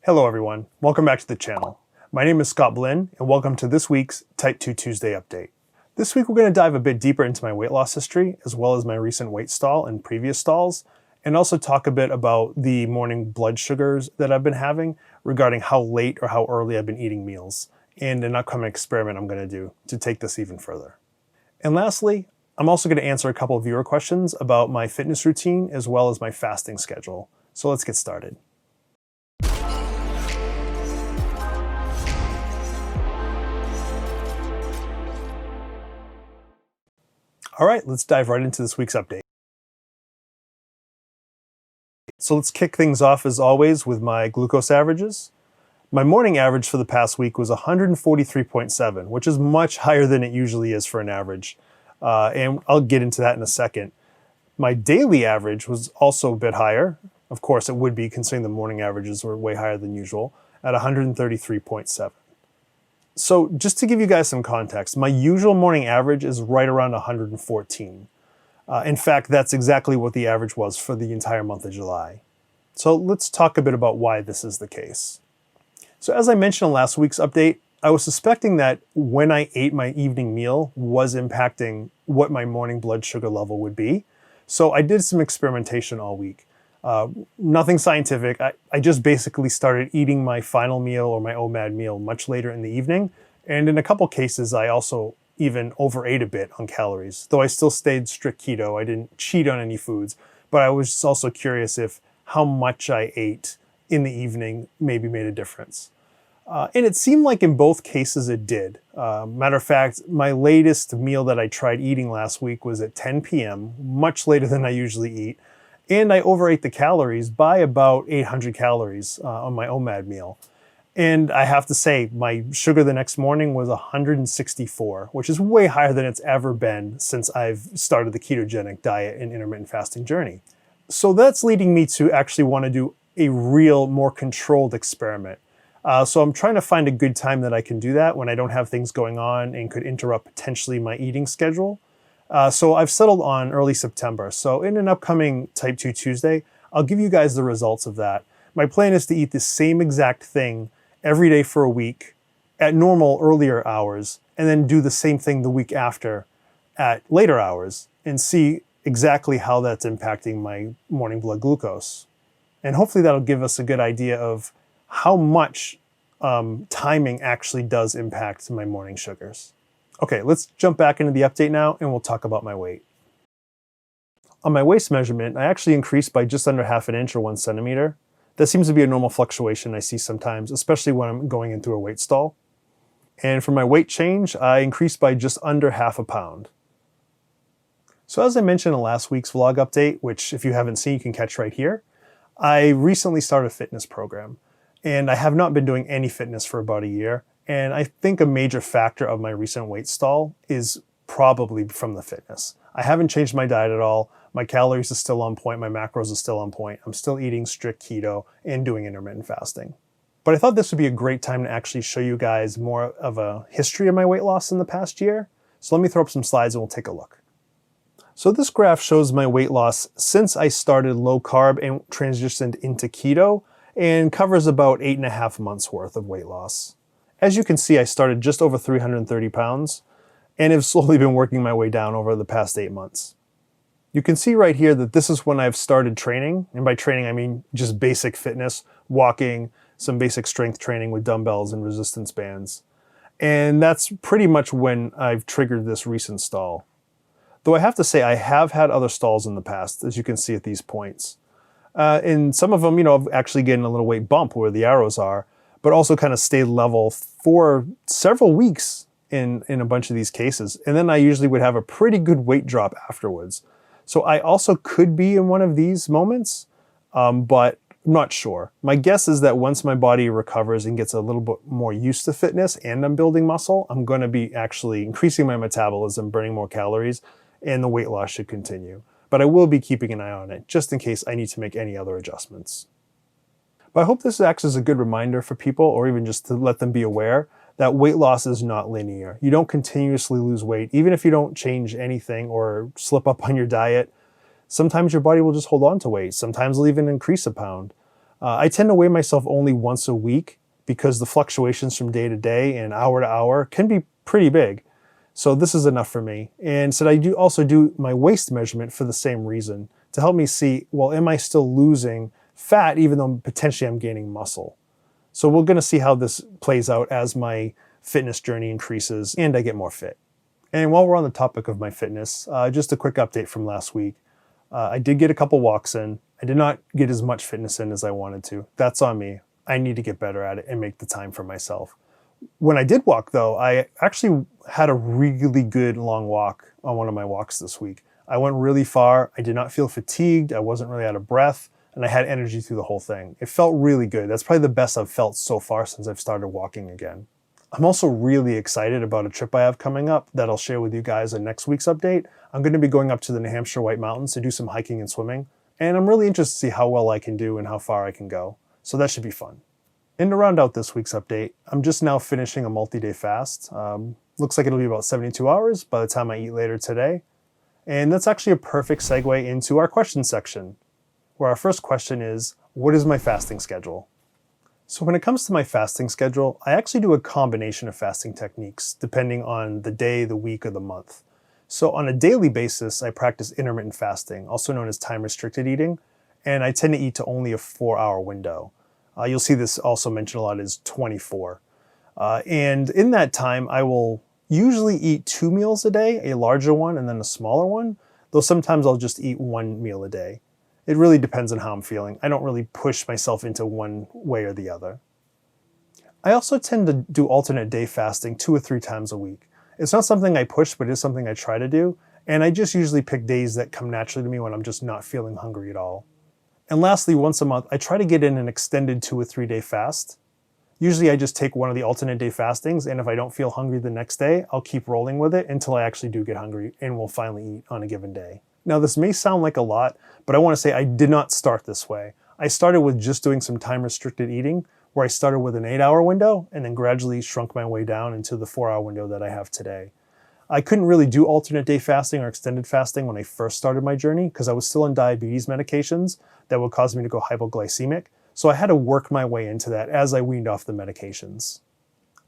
Hello everyone, welcome back to the channel. My name is Scott Blinn and welcome to this week's Type 2 Tuesday update. This week we're going to dive a bit deeper into my weight loss history as well as my recent weight stall and previous stalls, and also talk a bit about the morning blood sugars that I've been having regarding how late or how early I've been eating meals, and an upcoming experiment I'm going to do to take this even further. And lastly, I'm also going to answer a couple of viewer questions about my fitness routine as well as my fasting schedule. So let's get started. All right, let's dive right into this week's update. So let's kick things off as always with my glucose averages. My morning average for the past week was 143.7, which is much higher than it usually is for an average. And I'll get into that in a second. My daily average was also a bit higher. Of course, it would be considering the morning averages were way higher than usual at 133.7. So just to give you guys some context, my usual morning average is right around 114. In fact, that's exactly what the average was for the entire month of July. So let's talk a bit about why this is the case. So as I mentioned in last week's update, I was suspecting that when I ate my evening meal was impacting what my morning blood sugar level would be. So I did some experimentation all week. Nothing scientific. I just basically started eating my final meal or my OMAD meal much later in the evening. And in a couple cases, I also even overate a bit on calories. Though I still stayed strict keto, I didn't cheat on any foods. But I was also curious if how much I ate in the evening maybe made a difference. And it seemed like in both cases it did. Matter of fact, my latest meal that I tried eating last week was at 10 p.m., much later than I usually eat. And I overate the calories by about 800 calories on my OMAD meal. And I have to say, my sugar the next morning was 164, which is way higher than it's ever been since I've started the ketogenic diet and intermittent fasting journey. So that's leading me to actually want to do a real, more controlled experiment. So I'm trying to find a good time that I can do that when I don't have things going on and could interrupt potentially my eating schedule. So I've settled on early September. So in an upcoming Type 2 Tuesday, I'll give you guys the results of that. My plan is to eat the same exact thing every day for a week at normal earlier hours, and then do the same thing the week after at later hours and see exactly how that's impacting my morning blood glucose. And hopefully that'll give us a good idea of how much timing actually does impact my morning sugars. Okay, let's jump back into the update now and we'll talk about my weight. On my waist measurement, I actually increased by just under half an inch or 1 centimeter. That seems to be a normal fluctuation I see sometimes, especially when I'm going into a weight stall. And for my weight change, I increased by just under half a pound. So as I mentioned in last week's vlog update, which if you haven't seen, you can catch right here, I recently started a fitness program. And I have not been doing any fitness for about a year. And I think a major factor of my recent weight stall is probably from the fitness. I haven't changed my diet at all. My calories are still on point. My macros are still on point. I'm still eating strict keto and doing intermittent fasting. But I thought this would be a great time to actually show you guys more of a history of my weight loss in the past year. So let me throw up some slides and we'll take a look. So this graph shows my weight loss since I started low carb and transitioned into keto, and covers about 8.5 months worth of weight loss. As you can see, I started just over 330 pounds and have slowly been working my way down over the past 8 months. You can see right here that this is when I've started training, and by training I mean just basic fitness, walking, some basic strength training with dumbbells and resistance bands. And that's pretty much when I've triggered this recent stall. Though I have to say I have had other stalls in the past, as you can see at these points. And some of them, I've actually getting a little weight bump where the arrows are, but also kind of stayed level for several weeks in a bunch of these cases. And then I usually would have a pretty good weight drop afterwards. So I also could be in one of these moments, but I'm not sure. My guess is that once my body recovers and gets a little bit more used to fitness and I'm building muscle, I'm going to be actually increasing my metabolism, burning more calories, and the weight loss should continue. But I will be keeping an eye on it, just in case I need to make any other adjustments. But I hope this acts as a good reminder for people, or even just to let them be aware, that weight loss is not linear. You don't continuously lose weight, even if you don't change anything or slip up on your diet. Sometimes your body will just hold on to weight. Sometimes it'll even increase a pound. I tend to weigh myself only once a week because the fluctuations from day to day and hour to hour can be pretty big. So this is enough for me. And so I do also do my waist measurement for the same reason, to help me see, well, am I still losing fat even though potentially I'm gaining muscle? So we're going to see how this plays out as my fitness journey increases and I get more fit. And while we're on the topic of my fitness, just a quick update from last week. I did get a couple walks in. I did not get as much fitness in as I wanted to. That's on me. I need to get better at it and make the time for myself. When I did walk though, I actually had a really good long walk on one of my walks this week. I went really far. I did not feel fatigued. I wasn't really out of breath, and I had energy through the whole thing. It felt really good. That's probably the best I've felt so far since I've started walking again. I'm also really excited about a trip I have coming up that I'll share with you guys in next week's update. I'm going to be going up to the New Hampshire White Mountains to do some hiking and swimming, and I'm really interested to see how well I can do and how far I can go. So that should be fun. And to round out this week's update, I'm just now finishing a multi-day fast. Looks like it'll be about 72 hours by the time I eat later today. And that's actually a perfect segue into our question section, where our first question is, what is my fasting schedule? So when it comes to my fasting schedule, I actually do a combination of fasting techniques depending on the day, the week, or the month. So on a daily basis, I practice intermittent fasting, also known as time-restricted eating, and I tend to eat to only a 4-hour window. You'll see this also mentioned a lot as 24. And in that time, I will usually eat 2 meals a day, a larger one and then a smaller one, though sometimes I'll just eat 1 meal a day. It really depends on how I'm feeling. I don't really push myself into one way or the other. I also tend to do alternate day fasting 2 or 3 times a week. It's not something I push, but it's something I try to do. And I just usually pick days that come naturally to me when I'm just not feeling hungry at all. And lastly, once a month, I try to get in an extended 2 or 3 day fast. Usually I just take one of the alternate day fastings, and if I don't feel hungry the next day, I'll keep rolling with it until I actually do get hungry and will finally eat on a given day. Now this may sound like a lot, but I want to say I did not start this way. I started with just doing some time-restricted eating, where I started with an 8-hour window and then gradually shrunk my way down into the 4-hour window that I have today. I couldn't really do alternate day fasting or extended fasting when I first started my journey because I was still on diabetes medications that would cause me to go hypoglycemic. So I had to work my way into that as I weaned off the medications.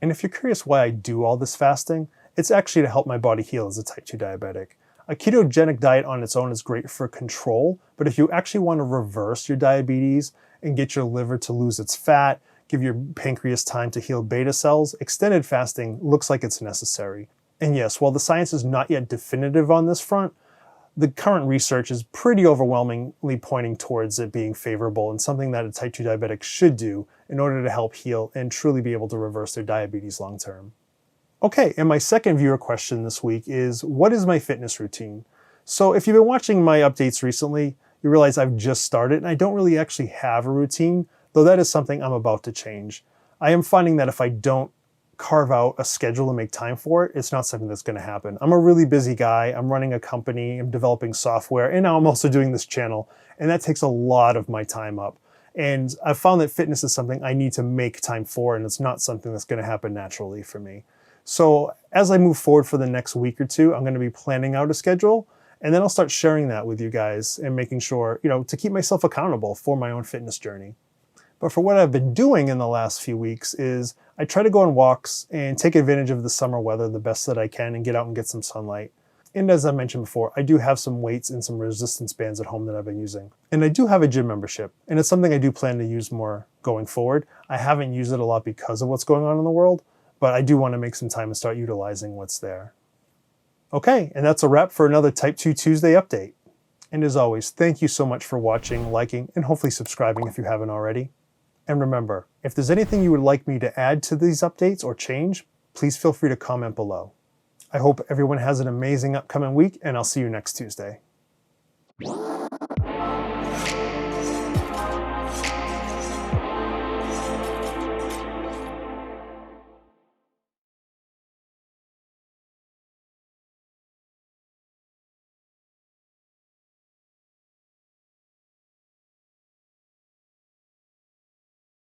And if you're curious why I do all this fasting, it's actually to help my body heal as a type 2 diabetic. A ketogenic diet on its own is great for control, but if you actually want to reverse your diabetes and get your liver to lose its fat, give your pancreas time to heal beta cells, extended fasting looks like it's necessary. And yes, while the science is not yet definitive on this front, the current research is pretty overwhelmingly pointing towards it being favorable and something that a type 2 diabetic should do in order to help heal and truly be able to reverse their diabetes long term. Okay, and my second viewer question this week is, what is my fitness routine? So if you've been watching my updates recently, you realize I've just started and I don't really actually have a routine, though that is something I'm about to change. I am finding that if I don't carve out a schedule and make time for it, it's not something that's going to happen. I'm a really busy guy. I'm running a company, I'm developing software, and now I'm also doing this channel, and that takes a lot of my time up. And I've found that fitness is something I need to make time for, and it's not something that's going to happen naturally for me. So as I move forward for the next week or two, I'm going to be planning out a schedule, and then I'll start sharing that with you guys and making sure, to keep myself accountable for my own fitness journey. But for what I've been doing in the last few weeks is I try to go on walks and take advantage of the summer weather the best that I can and get out and get some sunlight. And as I mentioned before, I do have some weights and some resistance bands at home that I've been using. And I do have a gym membership, and it's something I do plan to use more going forward. I haven't used it a lot because of what's going on in the world, but I do want to make some time and start utilizing what's there. Okay, and that's a wrap for another Type 2 Tuesday update. And as always, thank you so much for watching, liking, and hopefully subscribing if you haven't already. And remember, if there's anything you would like me to add to these updates or change, please feel free to comment below. I hope everyone has an amazing upcoming week, and I'll see you next Tuesday.